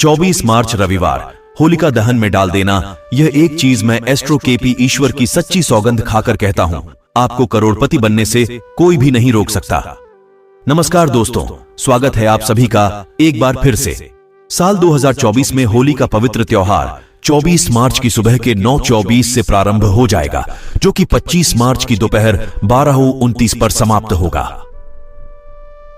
24 मार्च रविवार होलिका दहन में डाल देना, यह एक चीज मैं एस्ट्रो केपी ईश्वर की सच्ची सौगंध खाकर कहता हूं, आपको करोड़पति बनने से कोई भी नहीं रोक सकता। नमस्कार दोस्तों, स्वागत है आप सभी का एक बार फिर से। साल 2024 में होली का पवित्र त्योहार 24 मार्च की सुबह के 9:24 से प्रारंभ हो जाएगा, जो कि 25 मार्च की दोपहर 12:29 पर समाप्त होगा।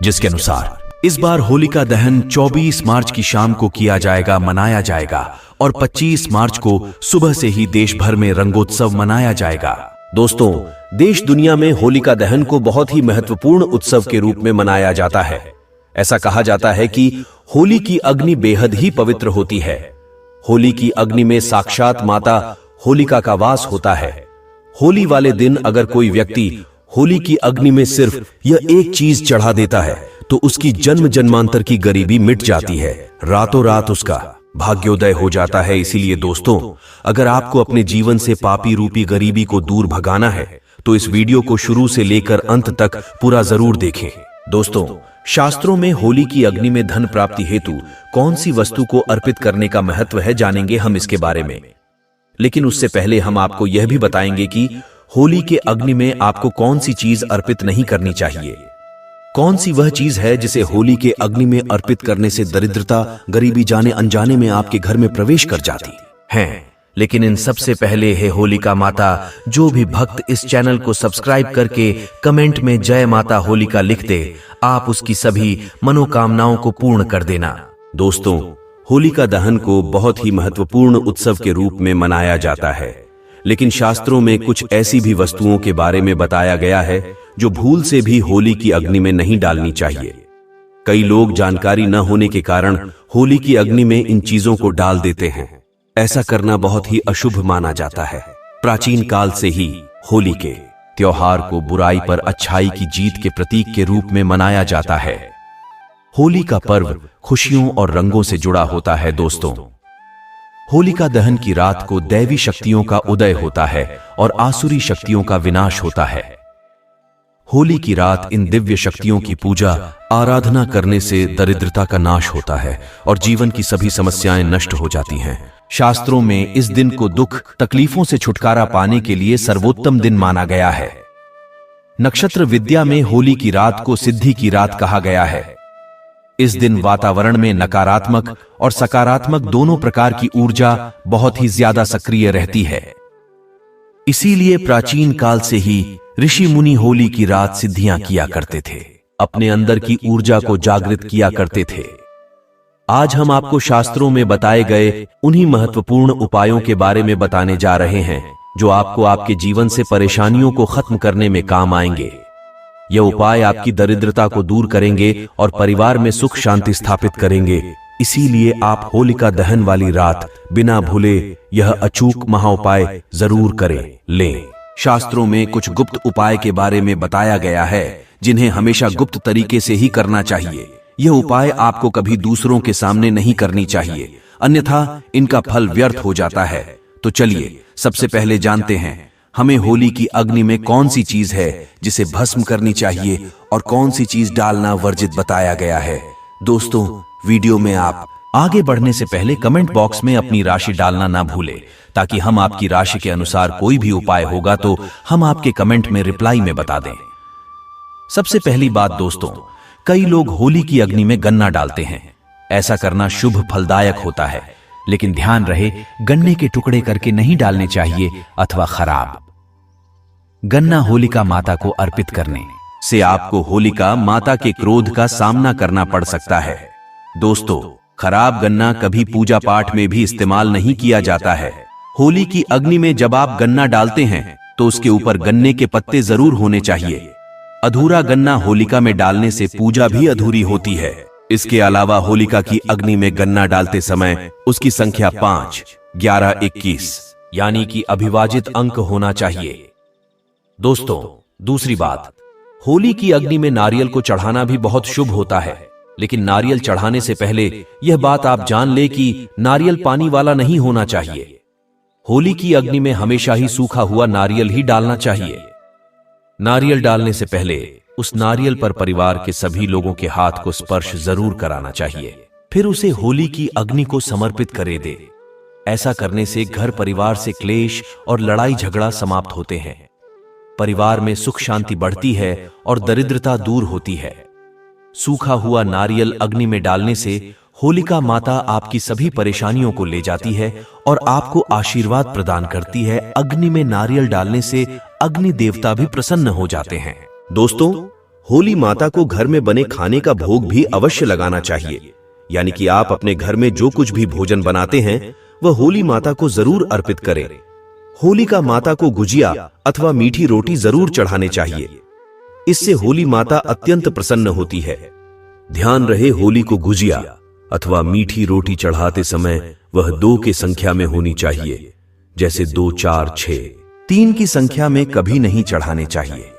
जिसके अनुसार इस बार होलिका दहन 24 मार्च की शाम को किया जाएगा, मनाया जाएगा और 25 मार्च को सुबह से ही देश भर में रंगोत्सव मनाया जाएगा। दोस्तों, देश दुनिया में होलिका दहन को बहुत ही महत्वपूर्ण उत्सव के रूप में मनाया जाता है। ऐसा कहा जाता है कि होली की अग्नि बेहद ही पवित्र होती है। होली की अग्नि में साक्षात माता होलिका का वास होता है। होली वाले दिन अगर कोई व्यक्ति होली की अग्नि में सिर्फ यह एक चीज चढ़ा देता है तो उसकी जन्म जन्मांतर की गरीबी मिट जाती है, रातों रात उसका भाग्योदय हो जाता है। इसीलिए दोस्तों, अगर आपको अपने जीवन से पापी रूपी गरीबी को दूर भगाना है तो इस वीडियो को शुरू से लेकर अंत तक पूरा जरूर देखें। दोस्तों, शास्त्रों में होली की अग्नि में धन प्राप्ति हेतु कौन सी वस्तु को अर्पित करने का महत्व है, जानेंगे हम इसके बारे में। लेकिन उससे पहले हम आपको यह भी बताएंगे कि होली के अग्नि में आपको कौन सी चीज अर्पित नहीं करनी चाहिए। कौन सी वह चीज है जिसे होली के अग्नि में अर्पित करने से दरिद्रता गरीबी जाने अनजाने में आपके घर में प्रवेश कर जाती है। लेकिन इन सबसे पहले है होलिका माता। जो भी भक्त इस चैनल को सब्सक्राइब करके कमेंट में जय माता होलिका लिख दे, आप उसकी सभी मनोकामनाओं को पूर्ण कर देना। दोस्तों, होलिका दहन को बहुत ही महत्वपूर्ण उत्सव के रूप में मनाया जाता है, लेकिन शास्त्रों में कुछ ऐसी भी वस्तुओं के बारे में बताया गया है जो भूल से भी होली की अग्नि में नहीं डालनी चाहिए। कई लोग जानकारी न होने के कारण होली की अग्नि में इन चीजों को डाल देते हैं। ऐसा करना बहुत ही अशुभ माना जाता है। प्राचीन काल से ही होली के त्योहार को बुराई पर अच्छाई की जीत के प्रतीक के रूप में मनाया जाता है। होली का पर्व खुशियों और रंगों से जुड़ा होता है। दोस्तों, होलिका दहन की रात को दैवी शक्तियों का उदय होता है और आसुरी शक्तियों का विनाश होता है। होली की रात इन दिव्य शक्तियों की पूजा आराधना करने से दरिद्रता का नाश होता है और जीवन की सभी समस्याएं नष्ट हो जाती हैं। शास्त्रों में इस दिन को दुख तकलीफों से छुटकारा पाने के लिए सर्वोत्तम दिन माना गया है। नक्षत्र विद्या में होली की रात को सिद्धि की रात कहा गया है। इस दिन वातावरण में नकारात्मक और सकारात्मक दोनों प्रकार की ऊर्जा बहुत ही ज्यादा सक्रिय रहती है। इसीलिए प्राचीन काल से ही ऋषि मुनि होली की रात सिद्धियां किया करते थे, अपने अंदर की ऊर्जा को जागृत किया करते थे। आज हम आपको शास्त्रों में बताए गए उन्हीं महत्वपूर्ण उपायों के बारे में बताने जा रहे हैं जो आपको आपके जीवन से परेशानियों को खत्म करने में काम आएंगे। यह उपाय आपकी दरिद्रता को दूर करेंगे और परिवार में सुख शांति स्थापित करेंगे। इसीलिए आप होलिका दहन वाली रात बिना भूले यह अचूक महाउपाय जरूर करें लें। शास्त्रों में कुछ गुप्त उपाय के बारे में बताया गया है जिन्हें हमेशा गुप्त तरीके से ही करना चाहिए। यह उपाय आपको कभी दूसरों के सामने नहीं करनी चाहिए, अन्यथा इनका फल व्यर्थ हो जाता है। तो चलिए सबसे पहले जानते हैं हमें होली की अग्नि में कौन सी चीज है जिसे भस्म करनी चाहिए और कौन सी चीज डालना वर्जित बताया गया है। दोस्तों, वीडियो में आप आगे बढ़ने से पहले कमेंट बॉक्स में अपनी राशि डालना ना भूलें, ताकि हम आपकी राशि के अनुसार कोई भी उपाय होगा तो हम आपके कमेंट में रिप्लाई में बता दें। सबसे पहली बात दोस्तों, कई लोग होली की अग्नि में गन्ना डालते हैं। ऐसा करना शुभ फलदायक होता है, लेकिन ध्यान रहे गन्ने के टुकड़े करके नहीं डालने चाहिए अथवा खराब। गन्ना होलिका माता को अर्पित करने से आपको होलिका माता के क्रोध का सामना करना पड़ सकता है। दोस्तों, खराब गन्ना कभी पूजा पाठ में भी इस्तेमाल नहीं किया जाता है। होली की अग्नि में जब आप गन्ना डालते हैं तो उसके ऊपर गन्ने के पत्ते जरूर होने चाहिए। अधूरा गन्ना होलिका में डालने से पूजा भी अधूरी होती है। इसके अलावा होलिका की अग्नि में गन्ना डालते समय उसकी संख्या 5, 11, 21 यानी कि अभिवाजित अंक होना चाहिए। दोस्तों, दूसरी बात, होली की अग्नि में नारियल को चढ़ाना भी बहुत शुभ होता है, लेकिन नारियल चढ़ाने से पहले यह बात आप जान ले कि नारियल पानी वाला नहीं होना चाहिए। होली की अग्नि में हमेशा ही सूखा हुआ नारियल ही डालना चाहिए। नारियल डालने से पहले उस नारियल पर परिवार के सभी लोगों के हाथ को स्पर्श जरूर कराना चाहिए। फिर उसे होली की अग्नि को समर्पित करे दे। ऐसा करने से घर परिवार से क्लेश और लड़ाई झगड़ा समाप्त होते हैं, परिवार में सुख शांति बढ़ती है और दरिद्रता दूर होती है। सूखा हुआ नारियल अग्नि में डालने से होलिका माता आपकी सभी परेशानियों को ले जाती है और आपको आशीर्वाद प्रदान करती है। अग्नि में नारियल डालने से अग्नि देवता भी प्रसन्न हो जाते हैं। दोस्तों, होली माता को घर में बने खाने का भोग भी अवश्य लगाना चाहिए। यानी कि आप अपने घर में जो कुछ भी भोजन बनाते हैं वह होली माता को जरूर अर्पित करें। होलिका माता को गुजिया अथवा मीठी रोटी जरूर चढ़ाने चाहिए। इससे होली माता अत्यंत प्रसन्न होती है। ध्यान रहे, होली को गुजिया अथवा मीठी रोटी चढ़ाते समय वह 2 की संख्या में होनी चाहिए, जैसे 2, 4, 6। 3 की संख्या में कभी नहीं चढ़ाने चाहिए।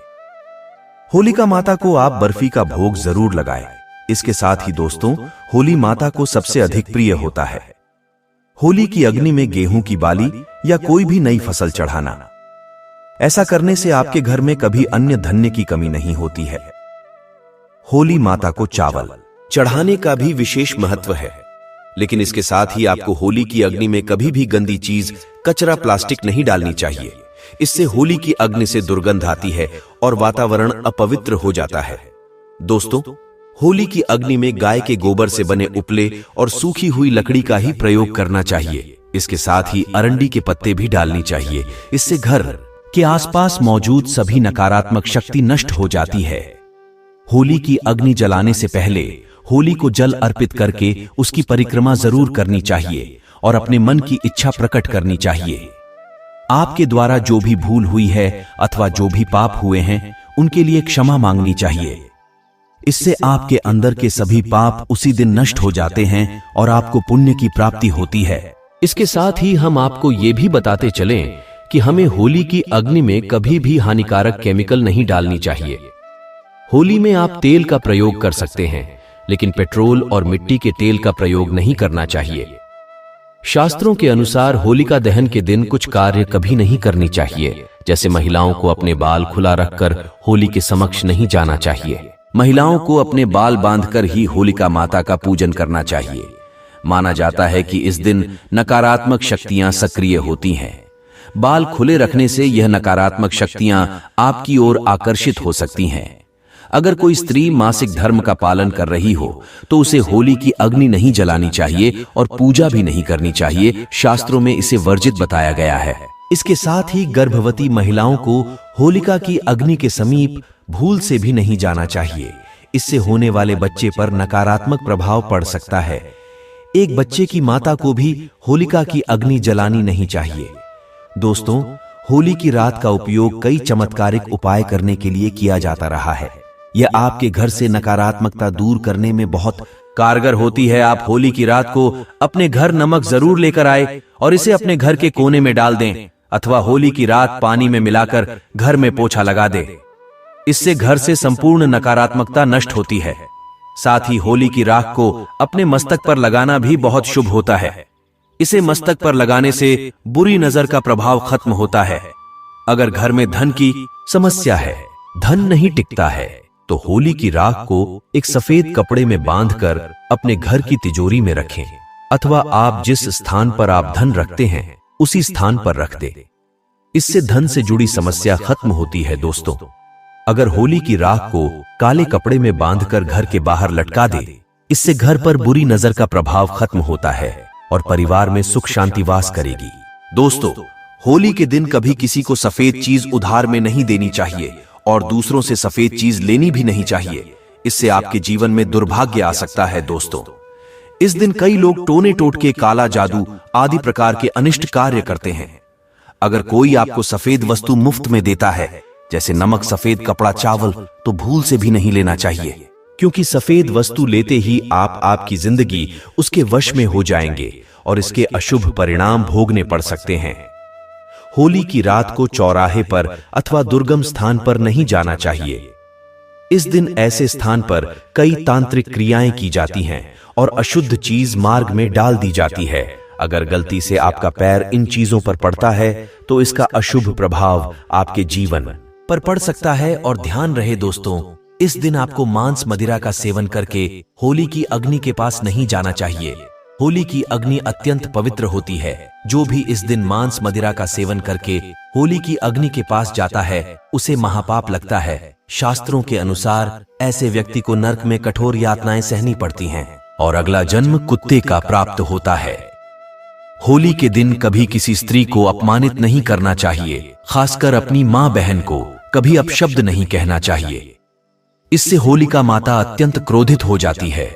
होलिका माता को आप बर्फी का भोग जरूर लगाएं। इसके साथ ही दोस्तों, होली माता को सबसे अधिक प्रिय होता है होली की अग्नि में गेहूं की बाली या कोई भी नई फसल चढ़ाना। ऐसा करने से आपके घर में कभी अन्य धन्य की कमी नहीं होती है। होली माता को चावल चढ़ाने का भी विशेष महत्व है, लेकिन इसके साथ ही आपको होली की अग्नि में कभी भी गंदी चीज, कचरा, प्लास्टिक नहीं डालनी चाहिए। इससे होली की अग्नि से दुर्गंध आती है और वातावरण अपवित्र हो जाता है। दोस्तों, होली की अग्नि में गाय के गोबर से बने उपले और सूखी हुई लकड़ी का ही प्रयोग करना चाहिए। इसके साथ ही अरंडी के पत्ते भी डालनी चाहिए। इससे घर के आसपास मौजूद सभी नकारात्मक शक्ति नष्ट हो जाती है। होली की अग्नि जलाने से पहले होली को जल अर्पित करके उसकी परिक्रमा जरूर करनी चाहिए और अपने मन की इच्छा प्रकट करनी चाहिए। आपके द्वारा जो भी भूल हुई है अथवा जो भी पाप हुए हैं उनके लिए क्षमा मांगनी चाहिए। इससे आपके अंदर के सभी पाप उसी दिन नष्ट हो जाते हैं और आपको पुण्य की प्राप्ति होती है। इसके साथ ही हम आपको ये भी बताते चलें कि हमें होली की अग्नि में कभी भी हानिकारक केमिकल नहीं डालनी चाहिए। होली में आप तेल का प्रयोग कर सकते हैं, लेकिन पेट्रोल और मिट्टी के तेल का प्रयोग नहीं करना चाहिए। शास्त्रों के अनुसार होलिका दहन के दिन कुछ कार्य कभी नहीं करनी चाहिए, जैसे महिलाओं को अपने बाल खुला रखकर होली के समक्ष नहीं जाना चाहिए। महिलाओं को अपने बाल बांधकर ही होलिका माता का पूजन करना चाहिए। माना जाता है कि इस दिन नकारात्मक शक्तियां सक्रिय होती हैं। बाल खुले रखने से यह नकारात्मक शक्तियां आपकी ओर आकर्षित हो सकती हैं। अगर कोई स्त्री मासिक धर्म का पालन कर रही हो तो उसे होली की अग्नि नहीं जलानी चाहिए और पूजा भी नहीं करनी चाहिए। शास्त्रों में इसे वर्जित बताया गया है। इसके साथ ही गर्भवती महिलाओं को होलिका की अग्नि के समीप भूल से भी नहीं जाना चाहिए। इससे होने वाले बच्चे पर नकारात्मक प्रभाव पड़ सकता है। एक बच्चे की माता को भी होलिका की अग्नि जलानी नहीं चाहिए। दोस्तों, होली की रात का उपयोग कई चमत्कारिक उपाय करने के लिए किया जाता रहा है। यह आपके घर से नकारात्मकता दूर करने में बहुत कारगर होती है। आप होली की रात को अपने घर नमक जरूर लेकर आए और इसे अपने घर के कोने में डाल दें, अथवा होली की रात पानी में मिलाकर घर में पोछा लगा दें। इससे घर से संपूर्ण नकारात्मकता नष्ट होती है। साथ ही होली की राख को अपने मस्तक पर लगाना भी बहुत शुभ होता है। इसे मस्तक पर लगाने से बुरी नजर का प्रभाव खत्म होता है। अगर घर में धन की समस्या है, धन नहीं टिकता है, तो होली की राख को एक सफेद कपड़े में बांधकर अपने घर की तिजोरी में रखें, अथवा आप जिस स्थान पर आप धन रखते हैं उसी स्थान पर रख दें। इससे धन से जुड़ी समस्या खत्म होती है। दोस्तों, अगर होली की राख को काले कपड़े में बांधकर घर के बाहर लटका दे, इससे घर पर बुरी नजर का प्रभाव खत्म होता है और परिवार में सुख शांति वास करेगी। दोस्तों, होली के दिन कभी किसी को सफेद चीज उधार में नहीं देनी चाहिए और दूसरों से सफेद चीज लेनी भी नहीं चाहिए। इससे आपके जीवन में दुर्भाग्य आ सकता है। दोस्तों, इस दिन कई लोग टोने टोटके, काला जादू आदि प्रकार के अनिष्ट कार्य करते हैं। अगर कोई आपको सफेद वस्तु मुफ्त में देता है, जैसे नमक, सफेद कपड़ा, चावल, तो भूल से भी नहीं लेना चाहिए, क्योंकि सफेद वस्तु लेते ही आपकी जिंदगी उसके वश में हो जाएंगे और इसके अशुभ परिणाम भोगने पड़ सकते हैं। होली की रात को चौराहे पर अथवा दुर्गम स्थान पर नहीं जाना चाहिए। इस दिन ऐसे स्थान पर कई तांत्रिक क्रियाएं की जाती हैं और अशुद्ध चीज मार्ग में डाल दी जाती है। अगर गलती से आपका पैर इन चीजों पर पड़ता है तो इसका अशुभ प्रभाव आपके जीवन पर पड़ सकता है। और ध्यान रहे दोस्तों, इस दिन आपको मांस मदिरा का सेवन करके होली की अग्नि के पास नहीं जाना चाहिए। होली की अग्नि अत्यंत पवित्र होती है। जो भी इस दिन मांस मदिरा का सेवन करके होली की अग्नि के पास जाता है उसे महापाप लगता है। शास्त्रों के अनुसार ऐसे व्यक्ति को नरक में कठोर यातनाएं सहनी पड़ती हैं और अगला जन्म कुत्ते का प्राप्त होता है। होली के दिन कभी किसी स्त्री को अपमानित नहीं करना चाहिए, खासकर अपनी मां बहन को कभी अपशब्द नहीं कहना चाहिए। इससे होलिका माता अत्यंत क्रोधित हो जाती है।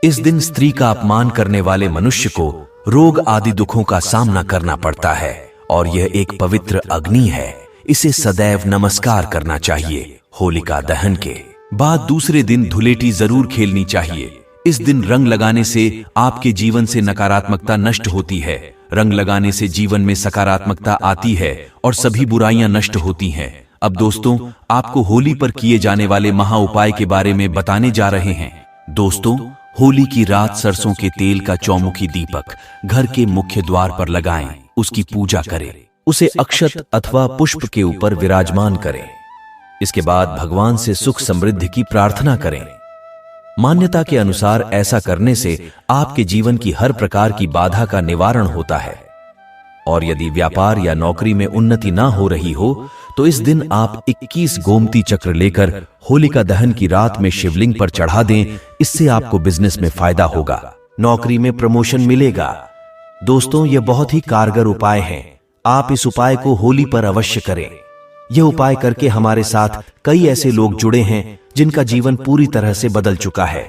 इस दिन स्त्री का अपमान करने वाले मनुष्य को रोग आदि दुखों का सामना करना पड़ता है और यह एक पवित्र अग्नि है, इसे सदैव नमस्कार करना चाहिए। होलिका दहन के बाद दूसरे दिन धुलेटी जरूर खेलनी चाहिए। इस दिन रंग लगाने से आपके जीवन से नकारात्मकता नष्ट होती है। रंग लगाने से जीवन में सकारात्मकता आती है और सभी बुराइयां नष्ट होती हैं। अब दोस्तों, आपको होली पर किए जाने वाले महा उपाय के बारे में बताने जा रहे हैं। दोस्तों, होली की रात सरसों के तेल का चौमुखी दीपक घर के मुख्य द्वार पर लगाएं, उसकी पूजा करें, उसे अक्षत अथवा पुष्प के ऊपर विराजमान करें। इसके बाद भगवान से सुख समृद्धि की प्रार्थना करें। मान्यता के अनुसार ऐसा करने से आपके जीवन की हर प्रकार की बाधा का निवारण होता है और यदि व्यापार या नौकरी में उन्नति ना हो रही हो तो इस दिन आप 21 गोमती चक्र लेकर होलिका दहन की रात में शिवलिंग पर चढ़ा दें। इससे आपको बिजनेस में फायदा होगा, नौकरी में प्रमोशन मिलेगा। दोस्तों, यह बहुत ही कारगर उपाय है। आप इस उपाय को होली पर अवश्य करें। यह उपाय करके हमारे साथ कई ऐसे लोग जुड़े हैं जिनका जीवन पूरी तरह से बदल चुका है।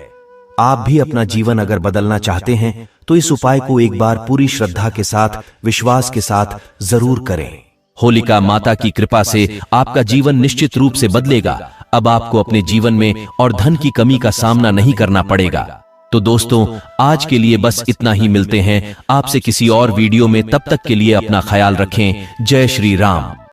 आप भी अपना जीवन अगर बदलना चाहते हैं तो इस उपाय को एक बार पूरी श्रद्धा के साथ, विश्वास के साथ जरूर करें। होलिका माता की कृपा से आपका जीवन निश्चित रूप से बदलेगा। अब आपको अपने जीवन में और धन की कमी का सामना नहीं करना पड़ेगा। तो दोस्तों, आज के लिए बस इतना ही। मिलते हैं आपसे किसी और वीडियो में, तब तक के लिए अपना ख्याल रखें। जय श्री राम।